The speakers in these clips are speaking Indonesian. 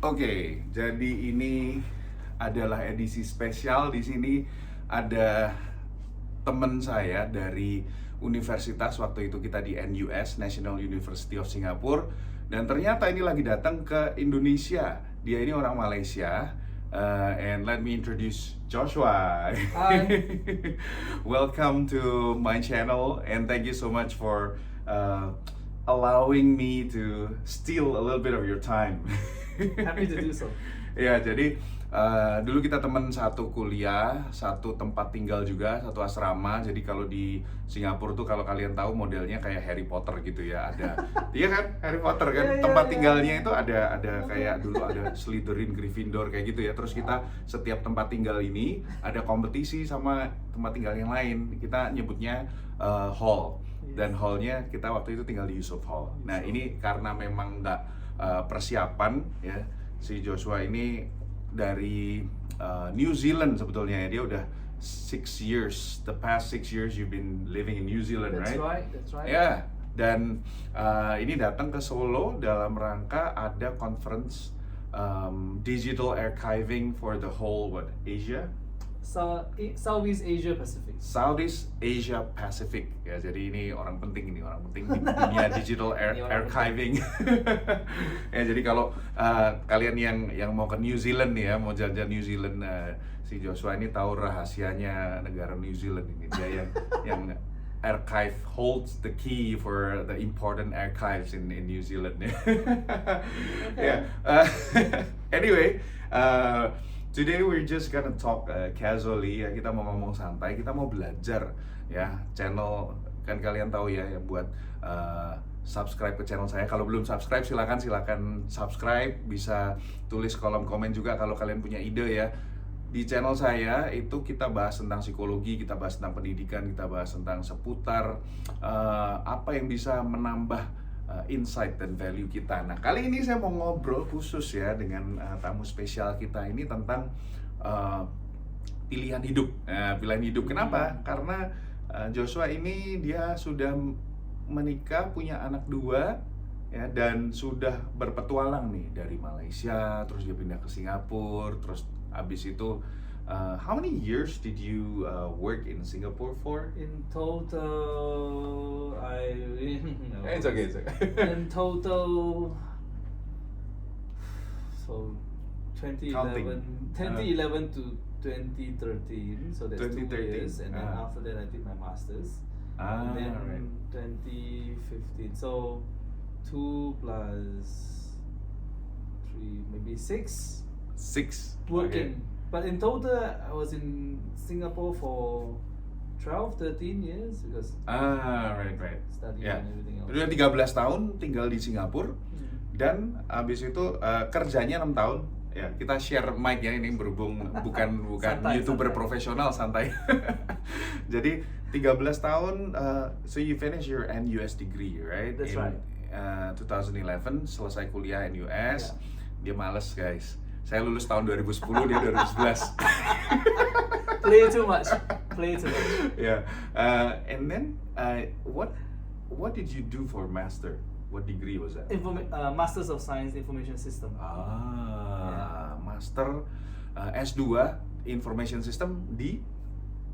Oke, jadi ini adalah edisi spesial. Di sini ada teman saya dari universitas, waktu itu kita di NUS, National University of Singapore, dan ternyata ini lagi datang ke Indonesia. Dia ini orang Malaysia. And let me introduce Joshua. Hi. Welcome to my channel, and thank you so much for allowing me to steal a little bit of your time. Happy to do so. Ya, jadi dulu kita teman satu kuliah, satu tempat tinggal juga, satu asrama. Jadi kalau di Singapura tuh, kalau kalian tahu modelnya kayak Harry Potter gitu ya, ada, iya kan, Harry Potter kan, Yeah, tempat yeah. tinggalnya itu ada kayak dulu ada Slytherin, Gryffindor kayak gitu ya. Terus kita setiap tempat tinggal ini ada kompetisi sama tempat tinggal yang lain. Kita nyebutnya hall, dan hallnya kita waktu itu tinggal di Yusof Hall. Nah ini karena memang nggak persiapan ya, si Joshua ini dari New Zealand sebetulnya ya. Dia udah 6 years, the past 6 years you've been living in New Zealand, That's right? right. Ya, dan ini datang ke Solo dalam rangka ada conference digital archiving for the whole Asia, Southeast Asia Pacific. Southeast Asia Pacific ya. Jadi ini orang penting di dunia digital Ini orang archiving. Ya, jadi kalau kalian yang mau ke New Zealand nih ya, mau jalan-jalan New Zealand, si Joshua ini tahu rahasianya negara New Zealand ini. Dia yang archive holds the key for the important archives in New Zealand ya. Yeah. Anyway, today we're just gonna talk casually ya. Kita mau ngomong santai, kita mau belajar ya. Channel kan kalian tahu ya, buat subscribe ke channel saya. Kalau belum subscribe silakan subscribe. Bisa tulis kolom komen juga kalau kalian punya ide ya. Di channel saya itu kita bahas tentang psikologi, kita bahas tentang pendidikan, kita bahas tentang seputar apa yang bisa menambah insight dan value kita. Nah, kali ini saya mau ngobrol khusus ya dengan tamu spesial kita ini tentang pilihan hidup. Pilihan hidup. Kenapa? Karena Joshua ini dia sudah menikah, punya anak 2 ya, dan sudah berpetualang nih dari Malaysia, terus dia pindah ke Singapura, terus abis itu how many years did you work in Singapore for? In total, It's okay. In total, so 2011 to 2013. So that's 2 2013, years, and then after that I did my masters. And then Right. 2015. So 2 plus 3, maybe 6. 6 Working. But in total, I was in Singapore for 12-13 years because Right. studying Ya. and everything else. Udah 13 tahun tinggal di Singapura, dan abis itu kerjanya 6 tahun. Ya, kita share mic ya, ini berhubung bukan Santai, YouTuber santai. profesional, santai. Jadi 13 tahun, so you finish your NUS degree, right? That's In right. 2011 selesai kuliah NUS. Yeah. Dia males, guys. Saya lulus tahun 2010, dia 2011. Play too much. Yeah. And then what did you do for master? What degree was that? Masters of Science Information System. Master S2 Information System di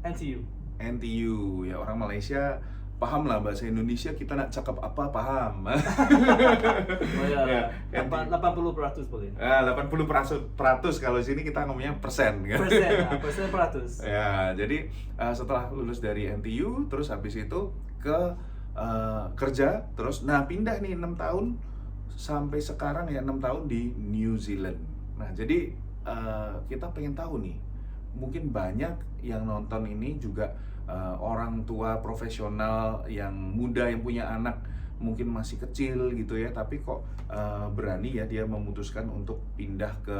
NTU. NTU. Ya, orang Malaysia paham lah bahasa Indonesia, kita nak cakap apa paham. Oh ya, Ya, 80% boleh. 80% kalau sini kita ngomongnya persen kan. Persen peratus. Ya, jadi setelah lulus dari NTU, terus habis itu ke kerja, terus pindah nih 6 tahun sampai sekarang ya, 6 tahun di New Zealand. Nah, jadi kita pengen tahu nih, mungkin banyak yang nonton ini juga orang tua profesional yang muda yang punya anak mungkin masih kecil gitu ya, tapi kok berani ya dia memutuskan untuk pindah ke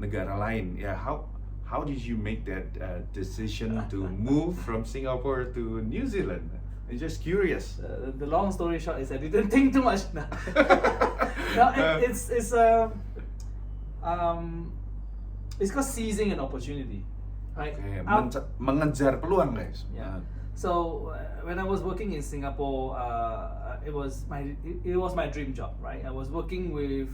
negara lain ya. How did you make that decision to move from Singapore to New Zealand? I'm just curious. The long story short is I didn't think too much. No, it's called seizing an opportunity, right? Okay, mengejar peluang, guys. Yeah. So when I was working in Singapore, it was my dream job, right? I was working with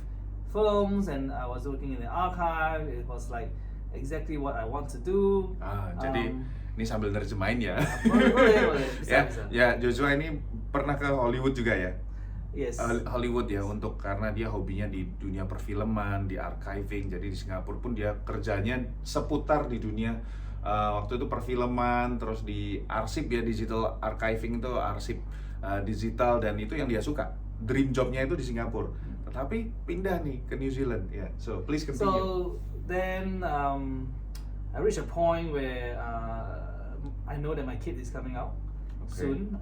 films, and I was working in the archive. It was like exactly what I want to do. Jadi ini sambil nerjemahin ya. Boleh. Bisa. Ya, Joshua ini pernah ke Hollywood juga ya? Yes. Hollywood ya, karena dia hobinya di dunia perfilman, di archiving. Jadi di Singapura pun dia kerjanya seputar di dunia waktu itu perfilman, terus di arsip ya, digital archiving itu arsip digital, dan itu yang dia suka. Dream jobnya itu di Singapura. Tetapi pindah nih ke New Zealand ya. So please continue. So then I reached a point where I know that my kid is coming out soon,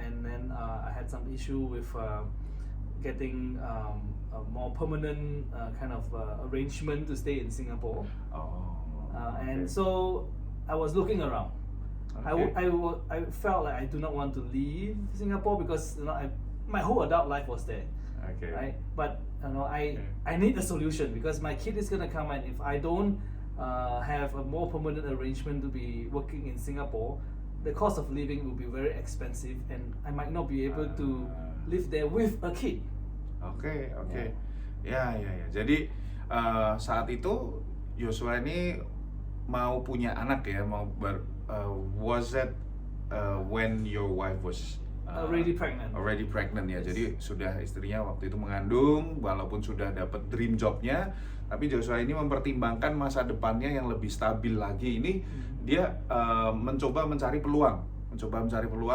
and then I had some issue with getting a more permanent kind of arrangement to stay in Singapore. And so I was looking around. I felt like I do not want to leave Singapore because my whole adult life was there. Right, but I need a solution because my kid is gonna come, and if I don't have a more permanent arrangement to be working in Singapore, the cost of living will be very expensive, and I might not be able to live there with a kid. Ya. Jadi saat itu Joshua ini mau punya anak ya, was that when your wife was already pregnant ya. Jadi sudah istrinya waktu itu mengandung, walaupun sudah dapat dream jobnya, tapi Joshua ini mempertimbangkan masa depannya yang lebih stabil lagi. Ini dia mencoba mencari peluang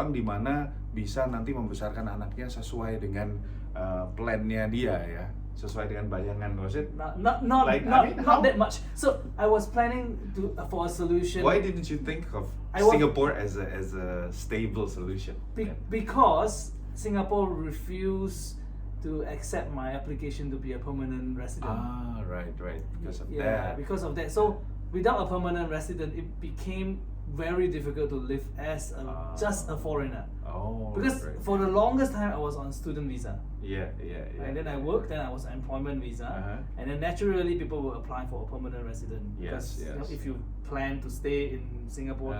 di mana bisa nanti membesarkan anaknya sesuai dengan plan-nya dia ya, sesuai dengan bayangan. Was it? Not that much. So I was planning for a solution. Why didn't you think of Singapore as a stable solution? Because Singapore refused to accept my application to be a permanent resident. Right. Because of that. So without a permanent resident, it became very difficult to live as just a foreigner. Because for the longest time I was on student visa. Yeah. And then I worked, then I was on employment visa, and then naturally people will apply for a permanent resident. Yes. If you plan to stay in Singapore,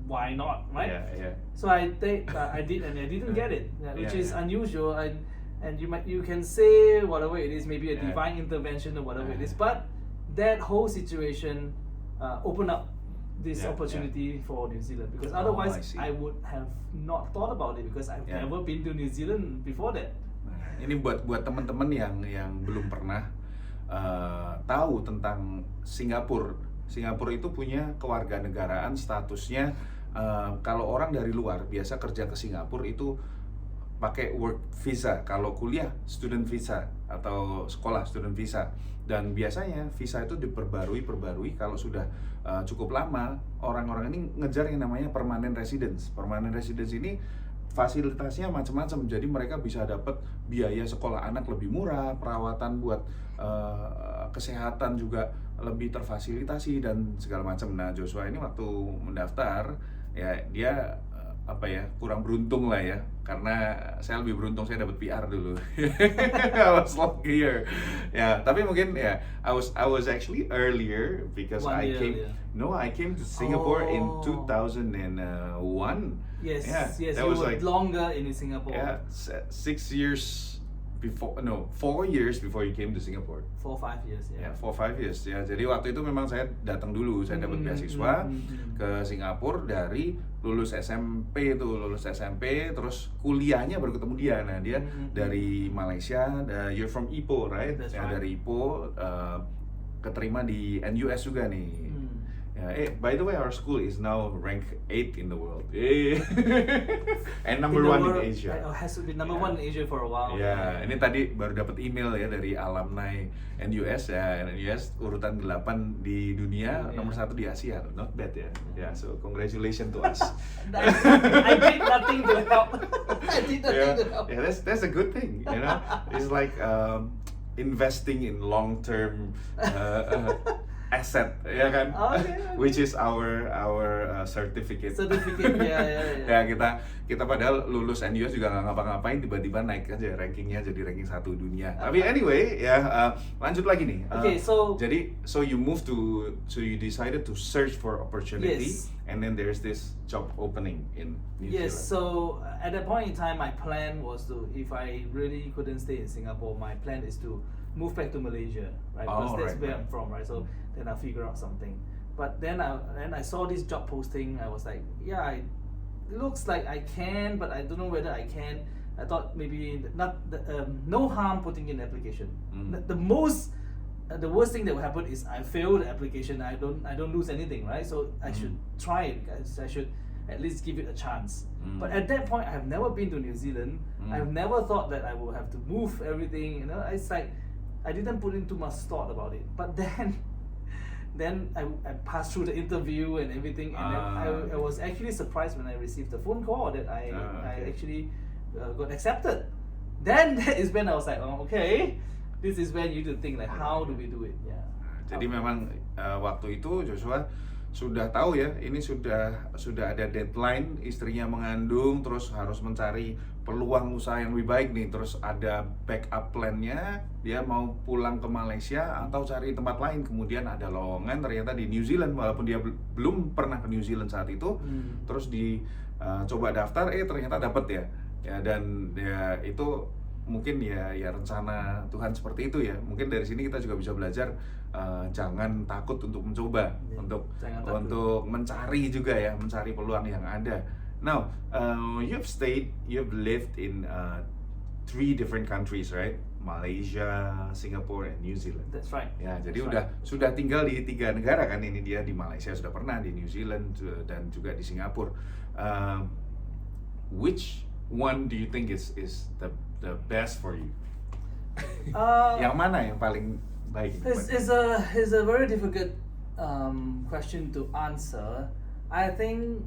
why not, right? Yeah. So I did, and I didn't get it, which is unusual. And you can say whatever it is, maybe a divine intervention or whatever it is, but that whole situation opened up this opportunity for New Zealand, because otherwise I would have not thought about it, because I've never been to New Zealand before that. Ini buat teman-teman yang belum pernah tahu tentang Singapura. Singapura itu punya kewarganegaraan, statusnya kalau orang dari luar biasa kerja ke Singapura itu pakai work visa, kalau kuliah student visa atau sekolah student visa. Dan biasanya visa itu diperbarui kalau sudah cukup lama. Orang-orang ini ngejar yang namanya permanent residence. Permanent residence ini fasilitasnya macam-macam, jadi mereka bisa dapat biaya sekolah anak lebih murah, perawatan buat kesehatan juga lebih terfasilitasi dan segala macam. Nah, Joshua ini waktu mendaftar ya dia kurang beruntung lah ya, karena saya lebih beruntung, saya dapat PR dulu. I was luckier. Ya, tapi mungkin ya I was actually earlier because I came to Singapore in 2001. Yes, that you was were like longer in Singapore. Yeah, 6 years before, 4 years before you came to Singapore. 4-5 years. Ya, 4-5 years ya. Jadi waktu itu memang saya datang dulu, saya dapat beasiswa ke Singapura dari lulus SMP terus kuliahnya baru ketemu dia. Nah, dia dari Malaysia, you're from Ipoh, right? That's right. Dari Ipoh keterima di NUS juga nih. By the way, our school is now ranked 8 in the world. And number 1 in Asia. Has to be number 1 in Asia for a while. Ya, ini tadi baru dapat email ya dari alumni NUS ya. NUS urutan 8 di dunia, nomor 1 di Asia. Not bad ya. Yeah, so congratulations to us. I did nothing to help. Yeah, that's a good thing, you know. It's like investing in long-term asset, ya kan? Okay. Which is our certificate. Ya. Kita padahal lulus NUS juga nggak ngapa-ngapain, tiba-tiba naik aja rankingnya jadi ranking 1 dunia. Tapi anyway ya, lanjut lagi nih. So you decided to search for opportunity, and then there's this job opening in New Zealand. Yes, so at that point in time, my plan was to, if I really couldn't stay in Singapore, my plan is to move back to Malaysia, right? Oh, Because that's right, where right. I'm from, right? So then I figure out something. But then I saw this job posting. I was like, yeah, it looks like I can, but I don't know whether I can. I thought maybe no harm putting in the application. The most the worst thing that will happen is I fail the application. I don't lose anything, right? So I should try it. I should at least give it a chance. But at that point, I have never been to New Zealand. I've never thought that I will have to move everything. You know, it's like I didn't put in too much thought about it. But then I passed through the interview and everything, and then I was actually surprised when I received the phone call that I actually got accepted. Then that is when I was like, oh, okay, this is when you need to think like, how do we do it? Yeah. Jadi memang waktu itu Joshua sudah tahu ya, ini sudah ada deadline, istrinya mengandung, terus harus mencari peluang usaha yang lebih baik nih, terus ada backup plan-nya, dia mau pulang ke Malaysia atau cari tempat lain. Kemudian ada lowongan ternyata di New Zealand, walaupun dia belum pernah ke New Zealand saat itu. Terus coba daftar, ternyata dapet ya, dan ya itu mungkin ya rencana Tuhan seperti itu ya. Mungkin dari sini kita juga bisa belajar, jangan takut untuk mencoba, untuk mencari juga ya, mencari peluang yang ada. Now, you've lived in 3 different countries, right? Malaysia, Singapore, and New Zealand. That's right. Ya, jadi That's sudah tinggal di 3 negara kan. Ini dia di Malaysia sudah pernah, di New Zealand dan juga di Singapura. Which one do you think is the best for you? Yang mana yang paling baik? It's a very difficult question to answer. I think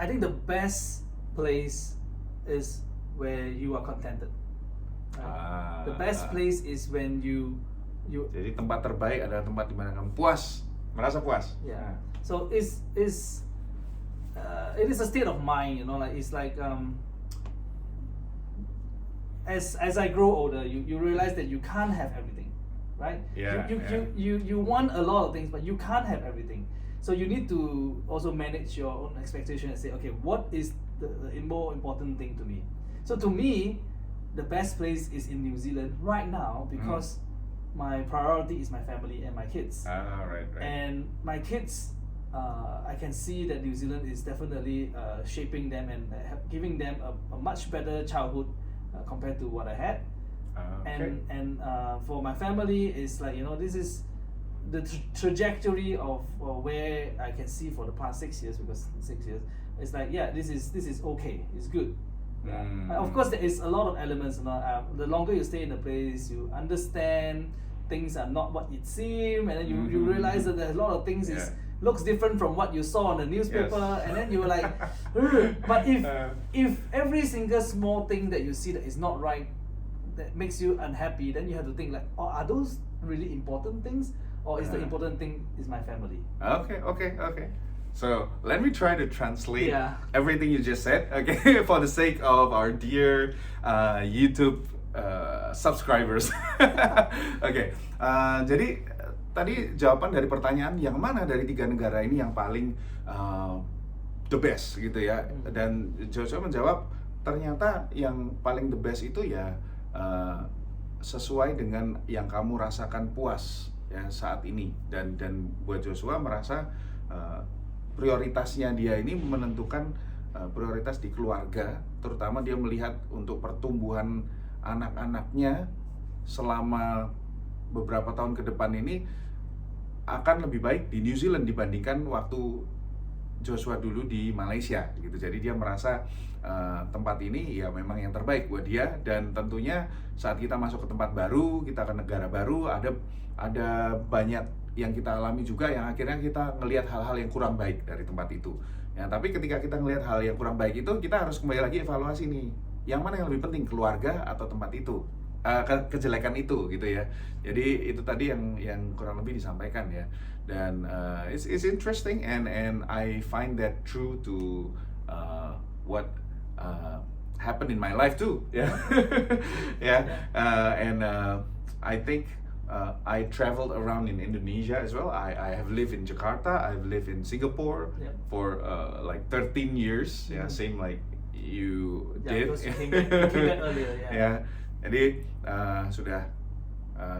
the best place is where you are contented. Right? The best place is when you. Jadi tempat terbaik adalah tempat di mana kamu puas, merasa puas. Yeah. So it is a state of mind, you know, like it's like as I grow older, you realize that you can't have everything, right? Yeah. You want a lot of things, but you can't have everything. So you need to also manage your own expectation and say, okay, what is the more important thing to me? So to me, the best place is in New Zealand right now because my priority is my family and my kids. Right. And my kids, I can see that New Zealand is definitely shaping them and giving them a much better childhood compared to what I had. Okay. And for my family, it's like, you know, this is the trajectory of where I can see for the past 6 years, because 6 years, it's like, yeah, this is okay, it's good. Of course, there is a lot of elements. You know, the longer you stay in the place, you understand things are not what it seems, and then you realize that there's a lot of things looks different from what you saw on the newspaper, and then you were like, but if every single small thing that you see that is not right, that makes you unhappy, then you have to think like, oh, are those really important things? Or is the important thing is my family? Okay. So let me try to translate everything you just said, okay, for the sake of our dear YouTube subscribers. Okay, jadi tadi jawaban dari pertanyaan yang mana dari 3 negara ini yang paling the best gitu ya. Dan Joshua menjawab ternyata yang paling the best itu ya sesuai dengan yang kamu rasakan puas ya saat ini, dan buat Joshua merasa prioritasnya dia ini menentukan prioritas di keluarga, terutama dia melihat untuk pertumbuhan anak-anaknya selama beberapa tahun ke depan ini akan lebih baik di New Zealand dibandingkan waktu Joshua dulu di Malaysia gitu. Jadi dia merasa tempat ini ya memang yang terbaik buat dia, dan tentunya saat kita masuk ke tempat baru, kita ke negara baru, ada banyak yang kita alami juga yang akhirnya kita ngelihat hal-hal yang kurang baik dari tempat itu. Ya, tapi ketika kita ngelihat hal yang kurang baik itu, kita harus kembali lagi evaluasi nih, yang mana yang lebih penting, keluarga atau tempat itu, kejelekan itu gitu ya. Jadi itu tadi yang kurang lebih disampaikan ya. Dan it's interesting and I find that true to what happened in my life too. Yeah, and I think I traveled around in Indonesia as well. I have lived in Jakarta. I've lived in Singapore for like 13 years. Yeah, same like you did. You came back earlier. Yeah. Jadi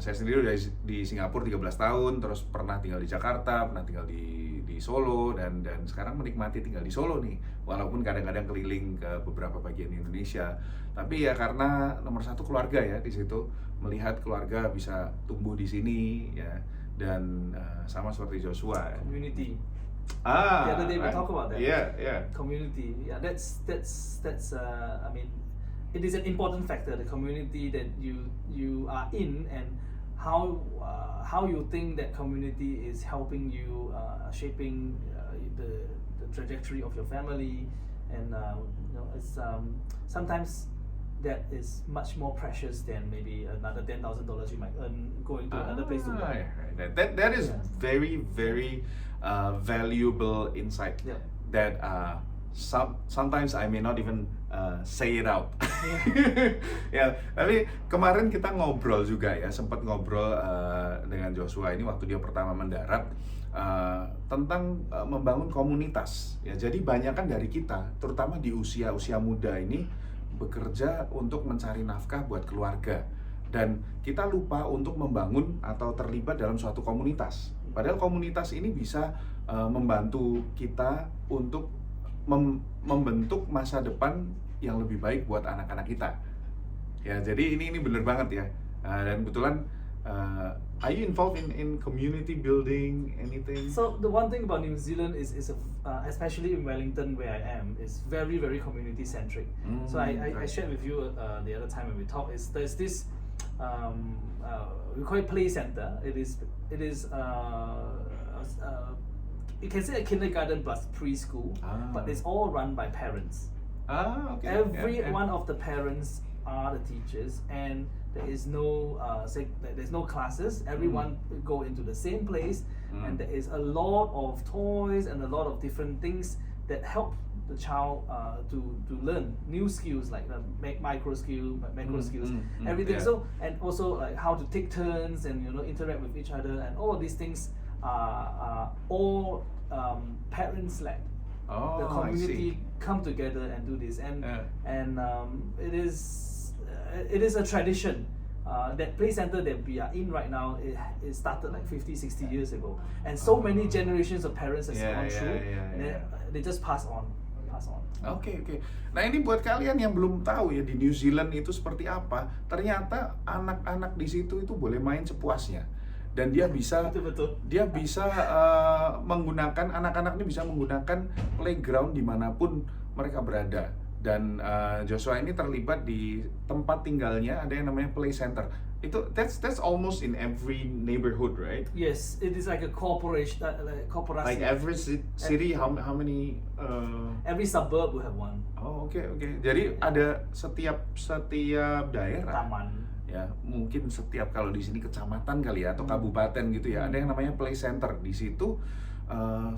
saya sendiri udah di Singapura 13 tahun, terus pernah tinggal di Jakarta, pernah tinggal di Solo, dan sekarang menikmati tinggal di Solo nih, walaupun kadang-kadang keliling ke beberapa bagian Indonesia. Tapi ya karena nomor satu keluarga ya di situ, melihat keluarga bisa tumbuh di sini ya, dan sama seperti Joshua. Community. The other day we talk about that. Yeah. Community. Yeah, that's I mean, it is an important factor, the community that you are in, and how you think that community is helping you shaping the trajectory of your family, and it's sometimes that is much more precious than maybe another $10,000 you might earn going to another place to work. That is very valuable insight. Yeah. That sometimes I may not even say it out. Ya, tapi kemarin kita ngobrol juga ya, sempat ngobrol dengan Joshua ini waktu dia pertama mendarat tentang membangun komunitas. Ya, jadi banyakan dari kita, terutama di usia muda ini, bekerja untuk mencari nafkah buat keluarga, dan kita lupa untuk membangun atau terlibat dalam suatu komunitas. Padahal komunitas ini bisa membantu kita untuk membentuk masa depan yang lebih baik buat anak-anak kita. Ya, jadi ini bener banget ya. Dan kebetulan, are you involved in community building, anything? So the one thing about New Zealand is especially in Wellington where I am, is very community centric. So I shared with you the other time when we talked, is there's this we call it play center. It is you can say a kindergarten plus preschool, but it's all run by parents. Okay. Every one of the parents are the teachers, and there is no there's no classes. Everyone go into the same place, and there is a lot of toys and a lot of different things that help the child to learn new skills, like macro skills, everything. Yeah. So, and also like how to take turns and interact with each other, and all of these things are all parents led. The community come together and do this, and it is a tradition. That play center that we are in right now, it started like 50-60 years ago, and so many generations of parents has gone through, and they just pass on. Oke. Nah, ini buat kalian yang belum tahu ya di New Zealand itu seperti apa. Ternyata anak-anak di situ itu boleh main sepuasnya, dan dia bisa Betul. dia bisa menggunakan, anak-anak ini bisa menggunakan playground dimanapun mereka berada. Dan Joshua ini terlibat di tempat tinggalnya, ada yang namanya play center. Itu that's almost in every neighborhood, right? Yes, it is like a corporation, corporasi. Like every city, how many? Every suburb will have one. Oh, oke. Jadi ada setiap daerah. Taman. Ya, mungkin setiap, kalau di sini kecamatan kali ya, atau kabupaten gitu ya, ada yang namanya play center. Di situ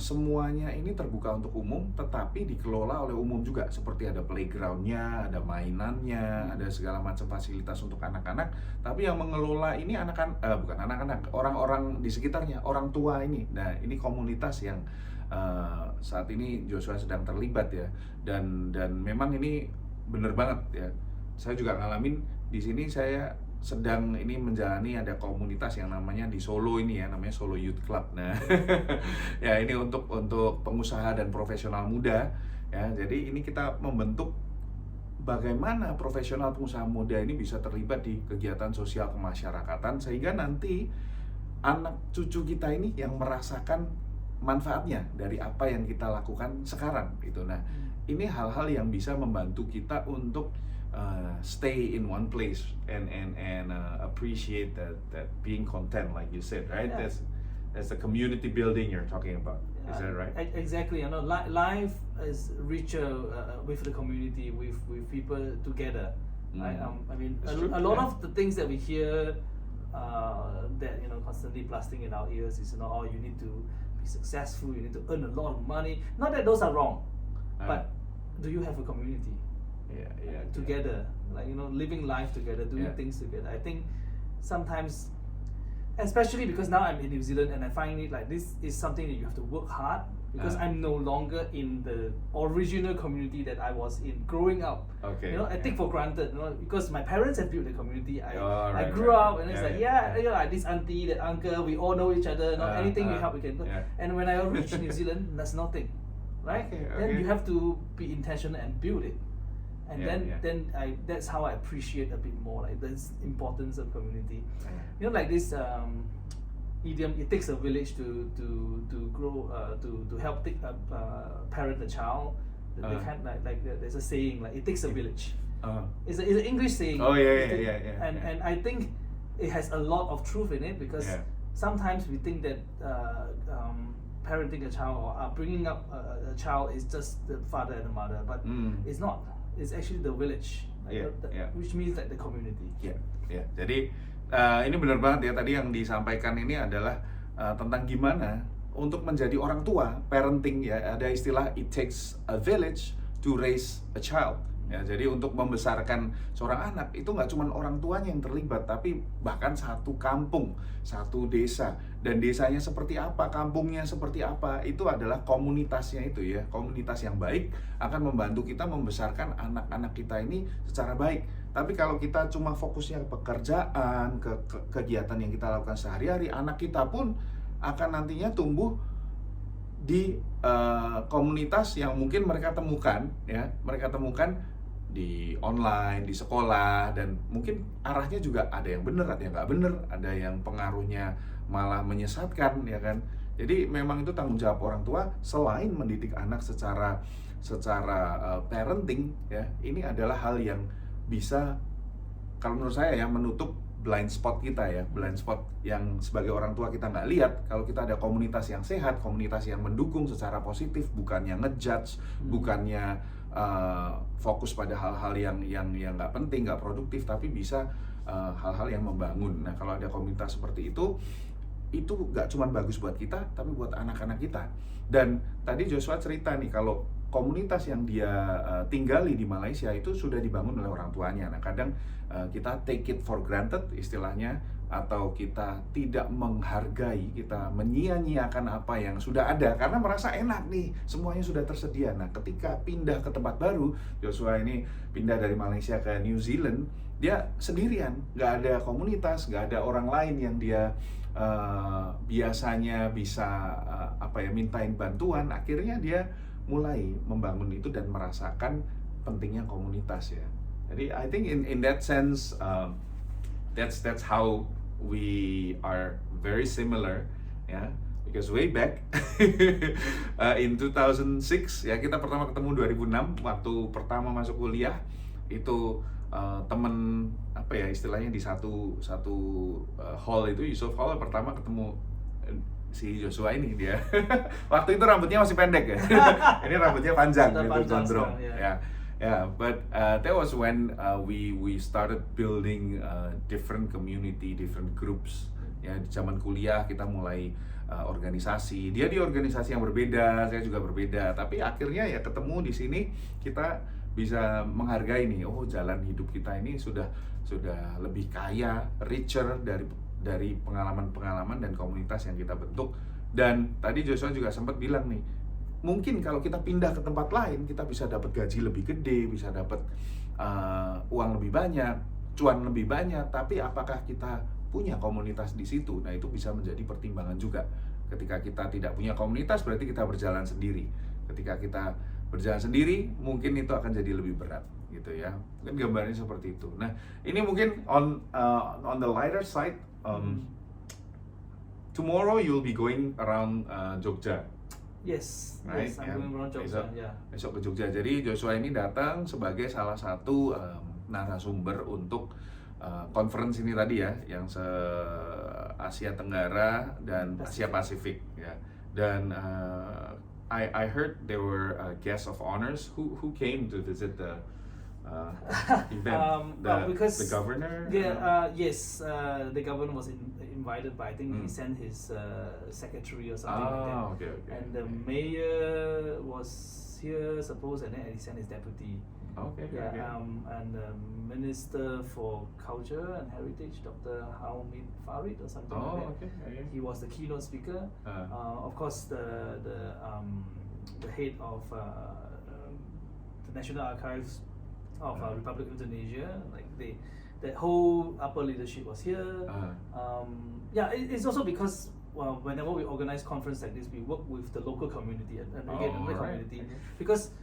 semuanya ini terbuka untuk umum, tetapi dikelola oleh umum juga, seperti ada playgroundnya, ada mainannya, ada segala macam fasilitas untuk anak-anak. Tapi yang mengelola ini bukan anak-anak, orang-orang di sekitarnya, orang tua ini. Nah, ini komunitas yang saat ini Joshua sedang terlibat ya, dan memang ini bener banget ya. Saya juga ngalamin di sini, saya sedang ini menjalani, ada komunitas yang namanya di Solo ini ya, namanya Solo Youth Club. Nah, ya ini untuk pengusaha dan profesional muda ya. Jadi ini kita membentuk bagaimana profesional pengusaha muda ini bisa terlibat di kegiatan sosial kemasyarakatan, sehingga nanti anak cucu kita ini yang merasakan manfaatnya dari apa yang kita lakukan sekarang gitu. Nah, ini hal-hal yang bisa membantu kita untuk stay in one place and appreciate that being content, like you said, right? Yeah. That's the community building you're talking about. Is that right? Exactly. Life is richer with the community, with people together. Right? I mean, a lot of the things that we hear that constantly blasting in our ears is oh, you need to be successful, you need to earn a lot of money. Not that those are wrong, but do you have a community? Together, like living life together, doing things together. I think sometimes, especially because now I'm in New Zealand, and I find it like this is something that you have to work hard because I'm no longer in the original community that I was in growing up. Okay, You know, I take for granted, you know, because my parents have built the community. I right, grew right. up and it's like, Yeah. you know, like this auntie, that uncle, we all know each other. You know, anything we help, we can. yeah. And when I reach New Zealand, there's nothing, right? Okay, Then okay. you have to be intentional and build it. And Yeah, then that's how I appreciate a bit more like the importance of community. Yeah. You know, like this idiom, it takes a village to grow to help parent a child. They kind like there's a saying like it takes a village. It's an English saying. Oh, yeah. And I think it has a lot of truth in it because sometimes we think that parenting a child or bringing up a child is just the father and the mother, but it's not. It's actually the village, like which means like the community. Ya. Jadi ini benar banget ya, tadi yang disampaikan ini adalah tentang gimana untuk menjadi orang tua, parenting ya, ada istilah it takes a village to raise a child. Ya, jadi untuk membesarkan seorang anak itu nggak cuma orang tuanya yang terlibat, tapi bahkan satu kampung, satu desa, dan desanya seperti apa, kampungnya seperti apa, itu adalah komunitasnya itu ya. Komunitas yang baik akan membantu kita membesarkan anak-anak kita ini secara baik. Tapi kalau kita cuma fokusnya ke pekerjaan, ke kegiatan yang kita lakukan sehari-hari, anak kita pun akan nantinya tumbuh di komunitas yang mungkin mereka temukan ya, di online, di sekolah, dan mungkin arahnya juga ada yang benar, ada yang nggak benar, ada yang pengaruhnya malah menyesatkan ya kan. Jadi memang itu tanggung jawab orang tua selain mendidik anak secara parenting ya, ini adalah hal yang bisa, kalau menurut saya ya, menutup blind spot kita ya, blind spot yang sebagai orang tua kita nggak lihat. Kalau kita ada komunitas yang sehat, komunitas yang mendukung secara positif, bukannya ngejudge, bukannya fokus pada hal-hal yang nggak penting, nggak produktif, tapi bisa hal-hal yang membangun. Nah, kalau ada komunitas seperti itu nggak cuma bagus buat kita, tapi buat anak-anak kita. Dan tadi Joshua cerita nih, kalau komunitas yang dia tinggali di Malaysia itu sudah dibangun oleh orang tuanya. Nah, kadang kita take it for granted istilahnya, atau kita tidak menghargai, kita menyia-nyiakan apa yang sudah ada karena merasa enak nih, semuanya sudah tersedia. Nah, ketika pindah ke tempat baru, Joshua ini pindah dari Malaysia ke New Zealand, dia sendirian, nggak ada komunitas, nggak ada orang lain yang dia biasanya bisa mintain bantuan. Akhirnya dia mulai membangun itu dan merasakan pentingnya komunitas ya. Jadi I think in that sense that's how we are very similar ya, because way back in 2006 ya, kita pertama ketemu 2006 waktu pertama masuk kuliah itu. Temen istilahnya di satu hall itu, Yusof Hall, pertama ketemu si Joshua ini dia. Waktu itu rambutnya masih pendek ya. Ini rambutnya panjang gitu, gondrong. But that was when we started building different community, different groups. Ya, di zaman kuliah kita mulai organisasi. Dia di organisasi yang berbeda, saya juga berbeda. Tapi akhirnya ya ketemu di sini, kita bisa menghargai nih, oh jalan hidup kita ini sudah lebih kaya, richer dari pengalaman-pengalaman dan komunitas yang kita bentuk. Dan tadi Joshua juga sempat bilang nih, mungkin kalau kita pindah ke tempat lain, kita bisa dapat gaji lebih gede, bisa dapat uang lebih banyak, cuan lebih banyak, tapi apakah kita punya komunitas di situ? Nah, itu bisa menjadi pertimbangan juga. Ketika kita tidak punya komunitas, berarti kita berjalan sendiri. Ketika kita berjalan sendiri, mungkin itu akan jadi lebih berat gitu ya. Mungkin gambarnya seperti itu. Nah, ini mungkin on the lighter side, tomorrow you'll be going around Jogja. Yes, right? yes, I'm going around Jogja. Besok ke Jogja. Jadi Joshua ini datang sebagai salah satu narasumber untuk conference ini tadi ya, yang se Asia Tenggara dan Asia Pasifik ya. Dan I heard there were guests of honors who came to visit the event. Because the governor. Yes, the governor was invited, but I think he sent his secretary or something like that. Okay. And the mayor was here, suppose, and then he sent his deputy. Okay. Yeah, Okay. and Minister for Culture and Heritage, Dr. Hamid Farid or something like that. Okay. Okay. He was the keynote speaker. Of course, the head of the National Archives of Republic of Indonesia, like that whole upper leadership was here. Yeah, it's also because whenever we organize conference like this, we work with the local community and again the community, because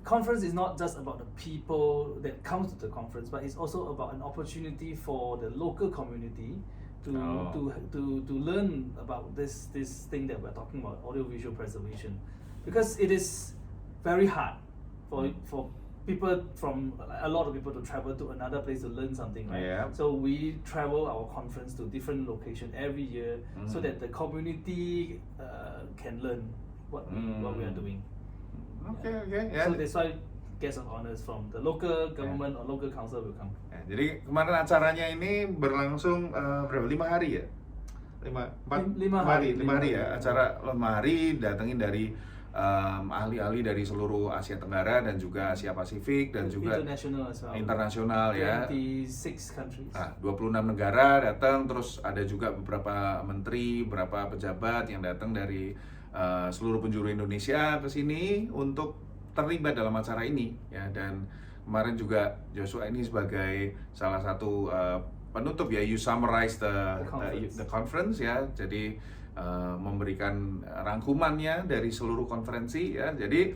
conference is not just about the people that comes to the conference, but it's also about an opportunity for the local community to learn about this thing that we're talking about, audiovisual preservation, because it is very hard for people, from a lot of people, to travel to another place to learn something, right? Yeah. So we travel our conference to different locations every year, so that the community can learn what we are doing. Okay. Yeah. So that's why guest of honors from the local government or local council will come. Ya, jadi kemarin acaranya ini berlangsung berapa? 5 hari ya? 5 hari ya. Acara 5 hari, datengin dari ahli-ahli dari seluruh Asia Tenggara dan juga Asia Pasifik dan juga international as well. Internasional ya. 26 countries. 26 negara datang, terus ada juga beberapa menteri, beberapa pejabat yang datang dari seluruh penjuru Indonesia ke sini untuk terlibat dalam acara ini ya. Dan kemarin juga Joshua ini sebagai salah satu penutup ya, you summarize the conference ya. Jadi memberikan rangkumannya dari seluruh konferensi ya. Jadi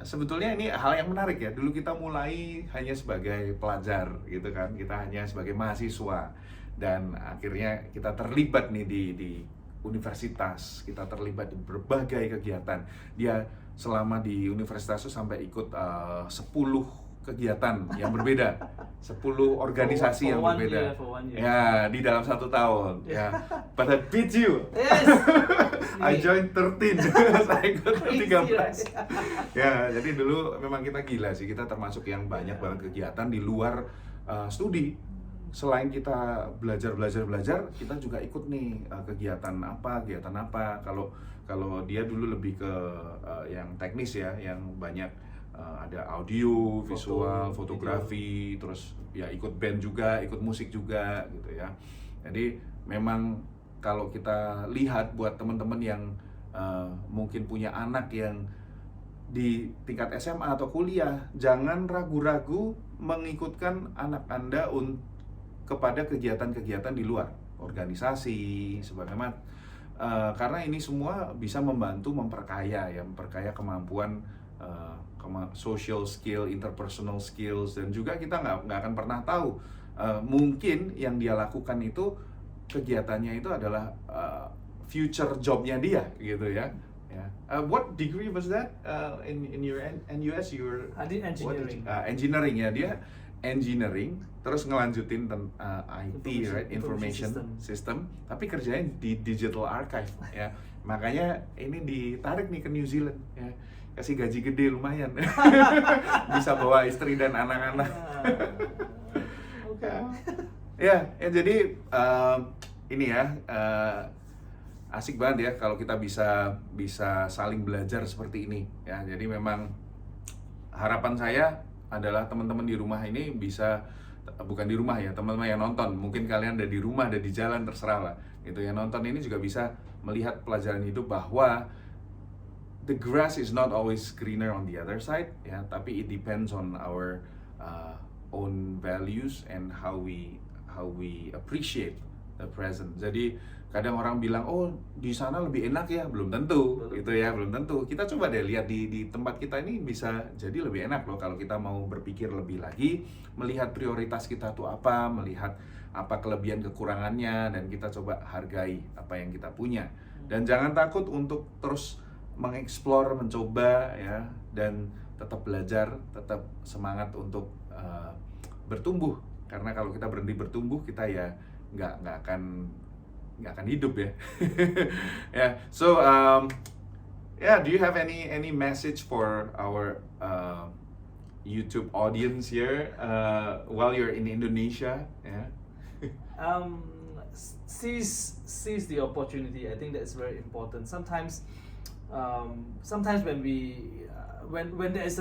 sebetulnya ini hal yang menarik ya. Dulu kita mulai hanya sebagai pelajar gitu kan, kita hanya sebagai mahasiswa, dan akhirnya kita terlibat nih di universitas, kita terlibat di berbagai kegiatan. Dia selama di universitas itu sampai ikut 10 kegiatan yang berbeda, 10 organisasi yang berbeda. Ya, di dalam 1 tahun. Ya, but I beat you. Yes. I joined 13. Saya ikut 13. Ya, jadi dulu memang kita gila sih. Kita termasuk yang banyak banget kegiatan di luar studi. Selain kita belajar, kita juga ikut nih kegiatan apa. Kalau dia dulu lebih ke yang teknis ya, yang banyak ada audio, visual, fotografi, terus ya ikut band juga, ikut musik juga gitu ya. Jadi memang kalau kita lihat buat teman-teman yang mungkin punya anak yang di tingkat SMA atau kuliah, jangan ragu-ragu mengikutkan anak Anda kepada kegiatan-kegiatan di luar organisasi sebagaimana, karena ini semua bisa membantu memperkaya kemampuan social skill, interpersonal skills, dan juga kita nggak akan pernah tahu mungkin yang dia lakukan itu kegiatannya itu adalah future jobnya dia gitu ya. What degree was that in your NUS? I did engineering. Engineering ya, dia engineering, terus ngelanjutin IT, right? Information system, tapi kerjanya di digital archive ya. Makanya ini ditarik nih ke New Zealand ya. Kasih gaji gede lumayan. Bisa bawa istri dan anak-anak. Ya, jadi ini ya asik banget ya kalau kita bisa saling belajar seperti ini ya. Jadi memang harapan saya adalah teman-teman di rumah ini bisa, bukan di rumah ya, teman-teman yang nonton, mungkin kalian ada di rumah, ada di jalan, terserah lah gitu, yang nonton ini juga bisa melihat pelajaran hidup bahwa the grass is not always greener on the other side ya, tapi it depends on our own values and how we appreciate the present. Jadi kadang orang bilang, oh di sana lebih enak ya, belum tentu gitu ya, belum tentu. Kita coba deh lihat di tempat kita ini bisa jadi lebih enak loh kalau kita mau berpikir lebih lagi, melihat prioritas kita tuh apa, melihat apa kelebihan kekurangannya, dan kita coba hargai apa yang kita punya. Dan jangan takut untuk terus mengeksplor, mencoba ya, dan tetap belajar, tetap semangat untuk bertumbuh. Karena kalau kita berhenti bertumbuh, kita ya nggak akan hidup ya. Yeah. So do you have any message for our YouTube audience here while you're in Indonesia? Yeah. Seize the opportunity. I think that's very important. Sometimes when there is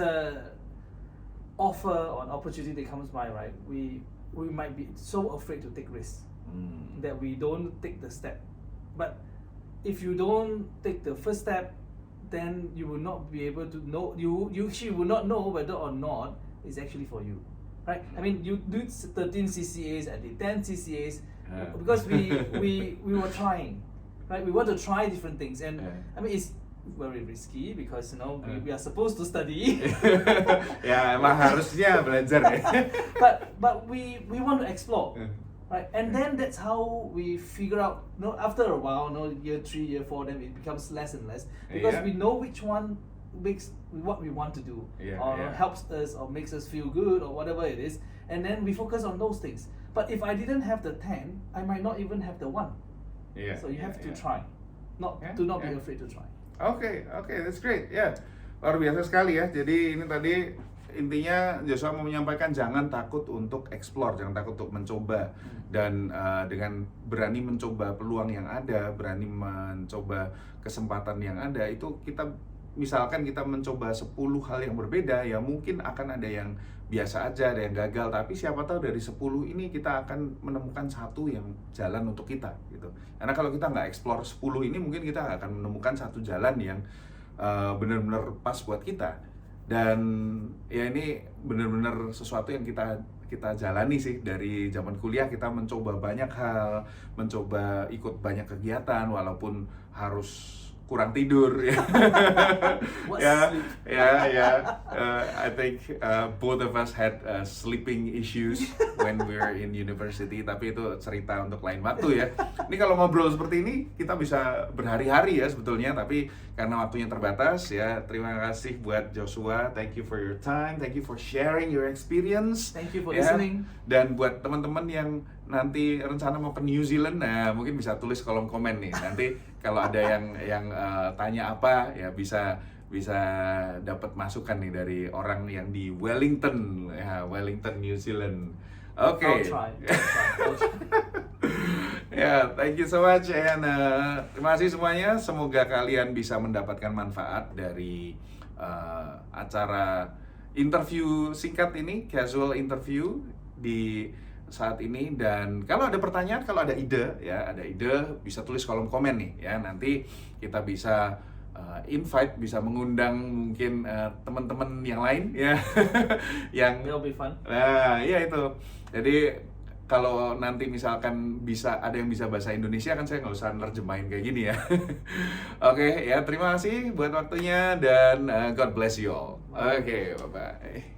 offer or an opportunity that comes by, right? We might be so afraid to take risks that we don't take the step. But if you don't take the first step, then you will not be able to know. You actually will not know whether or not it's actually for you, right? I mean, you do 13 CCAs, I did 10 CCAs, because we were trying, right? We want to try different things, and I mean it's very risky because we are supposed to study. Ya emang harusnya belajar ya. but we want to explore, right? And then that's how we figure out. After a while, year 3, year 4, then it becomes less and less because we know which one makes what we want to do, or helps us, or makes us feel good, or whatever it is, and then we focus on those things. But if I didn't have the 10, I might not even have the 1. So you have to try, not be afraid to try. Oke, that's great. Ya, luar biasa sekali ya. Jadi ini tadi intinya Joshua mau menyampaikan jangan takut untuk explore, jangan takut untuk mencoba, dan dengan berani mencoba peluang yang ada, berani mencoba kesempatan yang ada, itu kita misalkan kita mencoba 10 hal yang berbeda, ya mungkin akan ada yang biasa aja, ada yang gagal, tapi siapa tahu dari 10 ini kita akan menemukan satu yang jalan untuk kita gitu. Karena kalau kita nggak explore 10 ini, mungkin kita nggak akan menemukan satu jalan yang benar-benar pas buat kita. Dan ya ini benar-benar sesuatu yang kita jalani sih dari zaman kuliah. Kita mencoba banyak hal, mencoba ikut banyak kegiatan walaupun harus kurang tidur ya. I think both of us had sleeping issues when we were in university, tapi itu cerita untuk lain waktu ya. Ini kalau ngobrol seperti ini kita bisa berhari-hari ya sebetulnya, tapi karena waktunya terbatas ya. Terima kasih buat Joshua, thank you for your time, thank you for sharing your experience, thank you for listening. Dan buat teman-teman yang nanti rencana mau ke New Zealand, nah mungkin bisa tulis kolom komen nih. Nanti kalau ada yang tanya apa ya bisa dapat masukan nih dari orang yang di Wellington, Wellington, New Zealand. Oke. I'll try. Ya, thank you so much, and terima kasih semuanya. Semoga kalian bisa mendapatkan manfaat dari acara interview singkat ini, casual interview di saat ini. Dan kalau ada pertanyaan, kalau ada ide bisa tulis kolom komen nih ya. Nanti kita bisa invite, bisa mengundang mungkin teman-teman yang lain ya. Yang It'll be fun. Nah, iya itu. Jadi kalau nanti misalkan ada yang bisa bahasa Indonesia, kan saya nggak usah nerjemahin kayak gini ya. Oke, ya terima kasih buat waktunya, dan God bless you all. Oke, bye-bye.